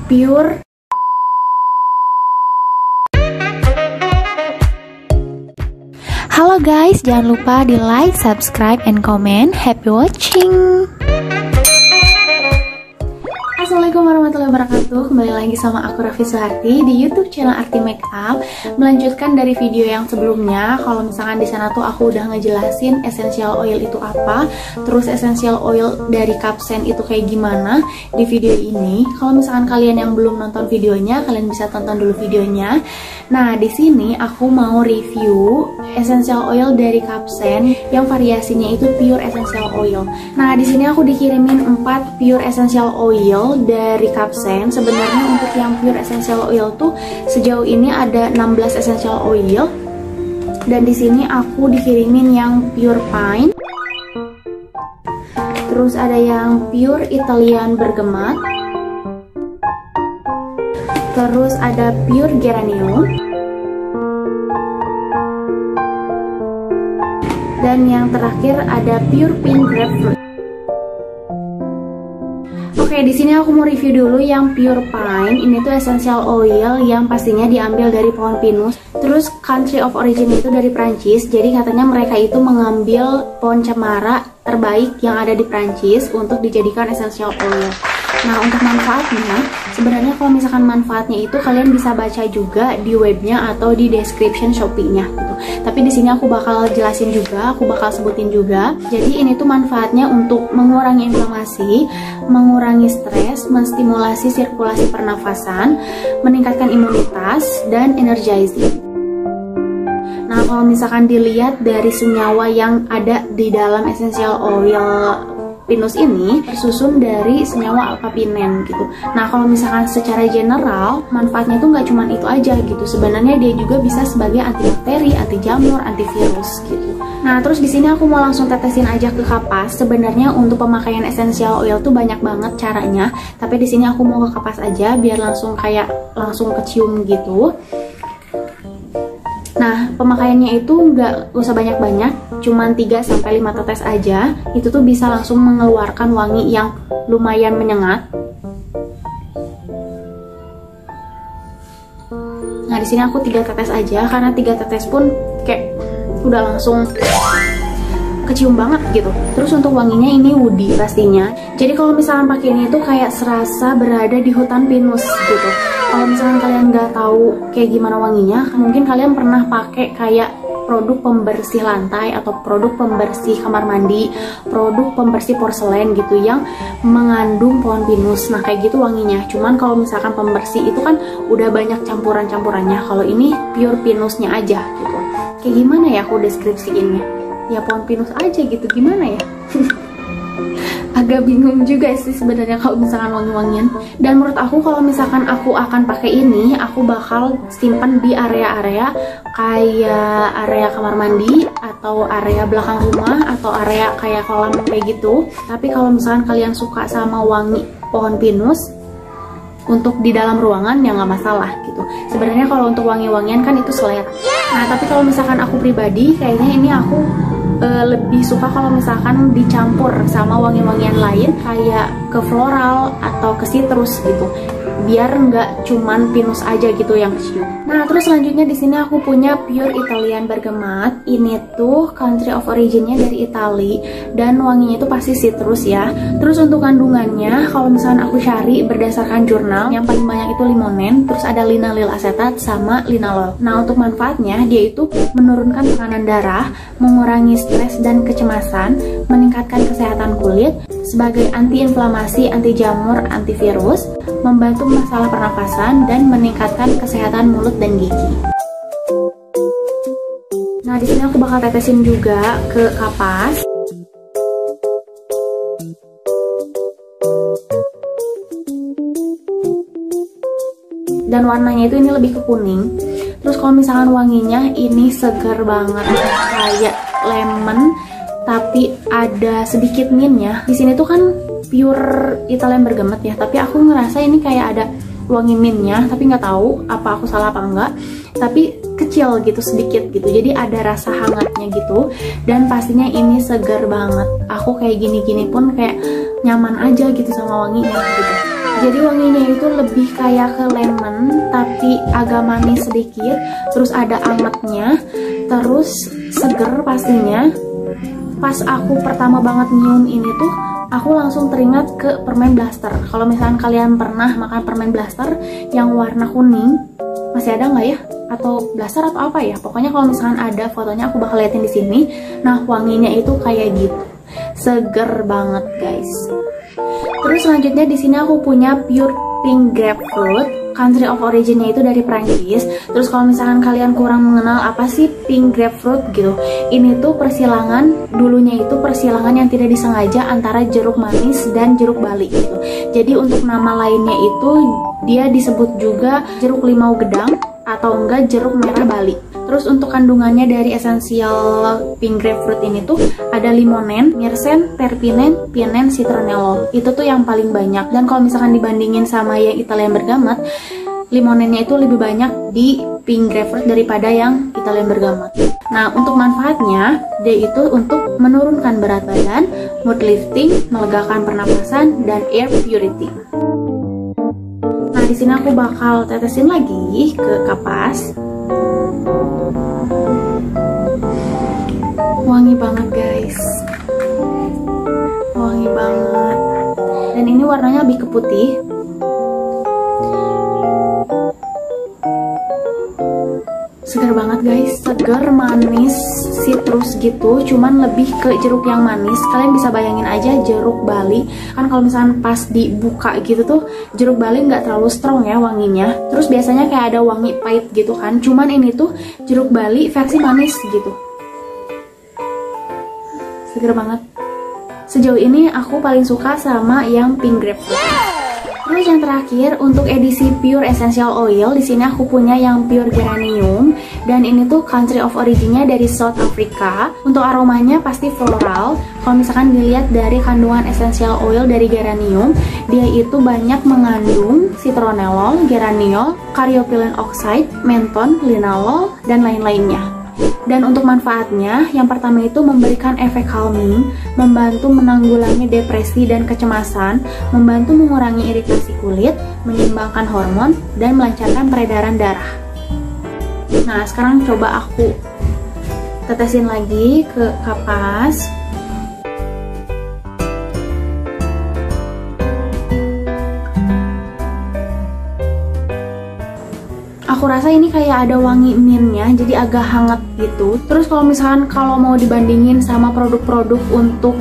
pure. Halo guys, jangan lupa di like, subscribe, and comment. Happy watching. Assalamualaikum warahmatullahi wabarakatuh. Kembali lagi sama aku Raffi Suharti di YouTube channel Arti Makeup. Melanjutkan dari video yang sebelumnya. Kalau misalkan di sana tuh aku udah ngejelasin essential oil itu apa, terus essential oil dari Kapsen itu kayak gimana di video ini. Kalau misalkan kalian yang belum nonton videonya, kalian bisa tonton dulu videonya. Nah, di sini aku mau review essential oil dari Kapsen yang variasinya itu pure essential oil. Nah, di sini aku dikirimin 4 pure essential oil dari Kapsen. Sebenarnya untuk yang pure essential oil tuh sejauh ini ada 16 essential oil. Dan di sini aku dikirimin yang pure pine. Terus ada yang pure Italian bergemat. Terus ada pure geranium. Dan yang terakhir ada pure pink grapefruit. Oke, di sini aku mau review dulu yang pure pine. Ini tuh essential oil yang pastinya diambil dari pohon pinus. Terus country of origin itu dari Prancis. Jadi katanya mereka itu mengambil pohon cemara terbaik yang ada di Prancis untuk dijadikan essential oil. Nah, untuk manfaatnya, sebenarnya kalau misalkan manfaatnya itu kalian bisa baca juga di webnya atau di description Shopee-nya gitu. Tapi di sini aku bakal jelasin juga, aku bakal sebutin juga. Jadi ini tuh manfaatnya untuk mengurangi inflamasi, mengurangi stres, menstimulasi sirkulasi pernafasan, meningkatkan imunitas, dan energizing. Nah, kalau misalkan dilihat dari senyawa yang ada di dalam essential oil pinus ini tersusun dari senyawa alkapinen gitu. Nah, kalau misalkan secara general manfaatnya tuh nggak cuma itu aja gitu. Sebenarnya dia juga bisa sebagai antibakteri, anti jamur, antivirus gitu. Nah, terus di sini aku mau langsung tetesin aja ke kapas. Sebenarnya untuk pemakaian essential oil tuh banyak banget caranya, tapi di sini aku mau ke kapas aja biar langsung kecium gitu. Nah, pemakaiannya itu nggak usah banyak-banyak, cuman 3-5 tetes aja. Itu tuh bisa langsung mengeluarkan wangi yang lumayan menyengat. Nah, di sini aku 3 tetes aja, karena 3 tetes pun kayak udah langsung kecium banget gitu. Terus untuk wanginya ini woody pastinya. Jadi kalau misalkan pakai ini tuh kayak serasa berada di hutan pinus gitu. Kalau misalkan kalian nggak tahu kayak gimana wanginya, mungkin kalian pernah pakai kayak produk pembersih lantai atau produk pembersih kamar mandi, produk pembersih porselen gitu yang mengandung pohon pinus. Nah, kayak gitu wanginya. Cuman kalau misalkan pembersih itu kan udah banyak campuran-campurannya. Kalau ini pure pinusnya aja gitu. Kayak gimana ya aku deskripsiinnya? Ya pohon pinus aja gitu, gimana ya? Agak bingung juga sih sebenarnya kalau misalkan wangi-wangian. Dan menurut aku kalau misalkan aku akan pakai ini, aku bakal simpan di area-area kayak area kamar mandi atau area belakang rumah atau area kayak kolam kayak gitu. Tapi kalau misalkan kalian suka sama wangi pohon pinus untuk di dalam ruangan ya nggak masalah gitu. Sebenarnya kalau untuk wangi-wangian kan itu selera. Nah, tapi kalau misalkan aku pribadi kayaknya ini aku lebih suka kalau misalkan dicampur sama wangi-wangian lain kayak ke floral atau ke citrus gitu, biar nggak cuman pinus aja gitu yang kecium. Nah, terus selanjutnya di sini aku punya pure Italian bergemat. Ini tuh country of originnya dari Itali dan wanginya itu pasti citrus ya. Terus untuk kandungannya, kalau misalkan aku cari berdasarkan jurnal, yang paling banyak itu limonen, terus ada linaloyl asetat sama linalol. Nah, untuk manfaatnya dia itu menurunkan tekanan darah, mengurangi stres dan kecemasan, meningkatkan kesehatan kulit, sebagai antiinflamasi, anti jamur, antivirus, membantu masalah pernafasan, dan meningkatkan kesehatan mulut dan gigi. Nah, di sini aku bakal tetesin juga ke kapas. Dan warnanya itu ini lebih ke kuning. Terus kalau misalkan wanginya ini segar banget, kayak lemon tapi ada sedikit mintnya. Di sini tuh kan pure Italian bergemet ya, tapi aku ngerasa ini kayak ada wangi mintnya, tapi nggak tahu apa aku salah apa enggak. Tapi kecil gitu, sedikit gitu, jadi ada rasa hangatnya gitu. Dan pastinya ini segar banget. Aku kayak gini-gini pun kayak nyaman aja gitu sama wanginya gitu. Jadi wanginya itu lebih kayak ke lemon, tapi agak manis sedikit, terus ada angetnya, terus seger pastinya. Pas aku pertama banget nyium ini tuh, aku langsung teringat ke permen blaster. Kalau misalkan kalian pernah makan permen blaster yang warna kuning, masih ada nggak ya? Atau blaster atau apa ya? Pokoknya kalau misalkan ada fotonya aku bakal liatin di sini. Nah, wanginya itu kayak gitu, seger banget guys. Terus selanjutnya di sini aku punya Pure Pink Grapefruit. Country of originnya itu dari Prancis. Terus kalau misalkan kalian kurang mengenal apa sih pink grapefruit gitu, ini tuh persilangan, dulunya itu persilangan yang tidak disengaja antara jeruk manis dan jeruk bali gitu. Jadi untuk nama lainnya itu dia disebut juga jeruk limau gedang atau enggak jeruk merah bali. Terus untuk kandungannya dari esensial pink grapefruit ini tuh ada limonen, myrcene, terpinen, pinene, citronellol. Itu tuh yang paling banyak. Dan kalau misalkan dibandingin sama yang Italian bergamat, limonennya itu lebih banyak di pink grapefruit daripada yang Italian bergamat. Nah, untuk manfaatnya, dia itu untuk menurunkan berat badan, mood lifting, melegakan pernapasan, dan air purity. Nah, di sini aku bakal tetesin lagi ke kapas. Wangi banget guys, wangi banget. Dan ini warnanya lebih ke putih. Segar banget guys, segar, manis, citrus gitu, cuman lebih ke jeruk yang manis. Kalian bisa bayangin aja jeruk bali, kan kalau misalkan pas dibuka gitu tuh, jeruk bali nggak terlalu strong ya wanginya. Terus biasanya kayak ada wangi pahit gitu kan, cuman ini tuh jeruk bali versi manis gitu. Seger banget. Sejauh ini aku paling suka sama yang pink grapefruit. Terus yang terakhir untuk edisi Pure Essential Oil, di sini aku punya yang Pure Geranium dan ini tuh country of originnya dari South Africa. Untuk aromanya pasti floral. Kalau misalkan dilihat dari kandungan essential oil dari geranium, dia itu banyak mengandung citronellol, geraniol, caryophyllene oxide, menthol, linalol dan lain-lainnya. Dan untuk manfaatnya, yang pertama itu memberikan efek calming, membantu menanggulangi depresi dan kecemasan, membantu mengurangi iritasi kulit, menyeimbangkan hormon, dan melancarkan peredaran darah. Nah, sekarang coba aku tetesin lagi ke kapas. Aku rasa ini kayak ada wangi mintnya, jadi agak hangat gitu. Terus kalau misalkan mau dibandingin sama produk-produk untuk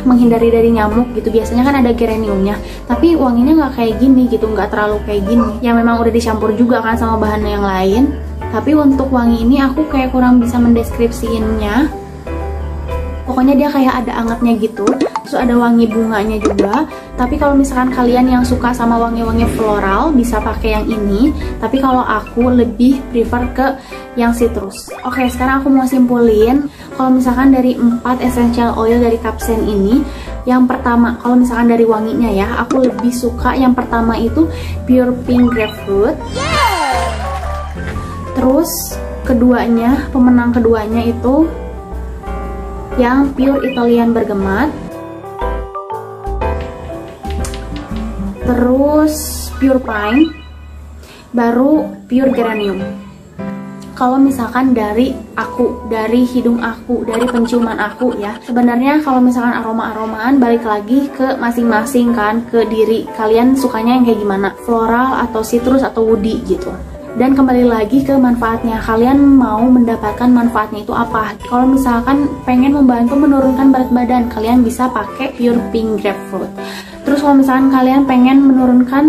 menghindari dari nyamuk gitu, biasanya kan ada geraniumnya, tapi wanginya nggak kayak gini gitu, nggak terlalu kayak gini. Ya memang udah dicampur juga kan sama bahan yang lain, tapi untuk wangi ini aku kayak kurang bisa mendeskripsiinnya. Pokoknya dia kayak ada angetnya gitu, terus ada wangi bunganya juga. Tapi kalau misalkan kalian yang suka sama wangi-wangi floral bisa pakai yang ini, tapi kalau aku lebih prefer ke yang citrus. Oke, sekarang aku mau simpulin. Kalau misalkan dari 4 essential oil dari Capsen ini, yang pertama kalau misalkan dari wanginya ya, aku lebih suka yang pertama itu Pure Pink Grapefruit. Terus keduanya, pemenang keduanya itu yang Pure Italian Bergamat. Terus Pure Pine, baru Pure Geranium. Kalau misalkan dari aku, dari hidung aku, dari penciuman aku ya, sebenarnya kalau misalkan aroma-aromaan balik lagi ke masing-masing kan, ke diri kalian sukanya yang kayak gimana, floral atau citrus atau woody gitu. Dan kembali lagi ke manfaatnya, kalian mau mendapatkan manfaatnya itu apa. Kalau misalkan pengen membantu menurunkan berat badan, kalian bisa pakai Pure Pink Grapefruit. Terus kalau misalkan kalian pengen menurunkan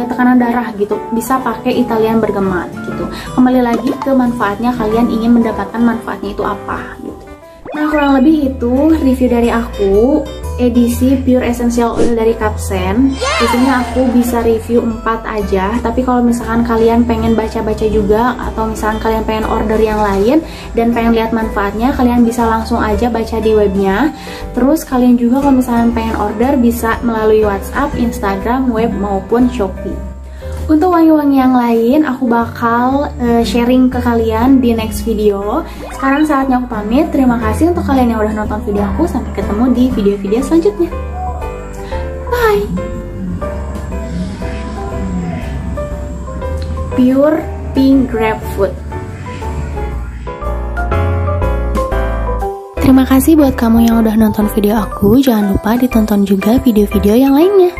tekanan darah gitu, bisa pakai Italian Bergamat gitu. Kembali lagi ke manfaatnya, kalian ingin mendapatkan manfaatnya itu apa gitu. Nah, kurang lebih itu review dari aku edisi Pure Essential Oil dari Capsen. Di sini aku bisa review 4 aja, tapi kalau misalkan kalian pengen baca-baca juga atau misalkan kalian pengen order yang lain dan pengen lihat manfaatnya, kalian bisa langsung aja baca di webnya. Terus kalian juga kalau misalkan pengen order bisa melalui WhatsApp, Instagram, web maupun Shopee. Untuk wangi-wangi yang lain aku bakal sharing ke kalian di next video. Sekarang saatnya aku pamit. Terima kasih untuk kalian yang udah nonton video aku. Sampai ketemu di video-video selanjutnya. Bye! Pure Pink Grapefruit. Terima kasih buat kamu yang udah nonton video aku. Jangan lupa ditonton juga video-video yang lainnya.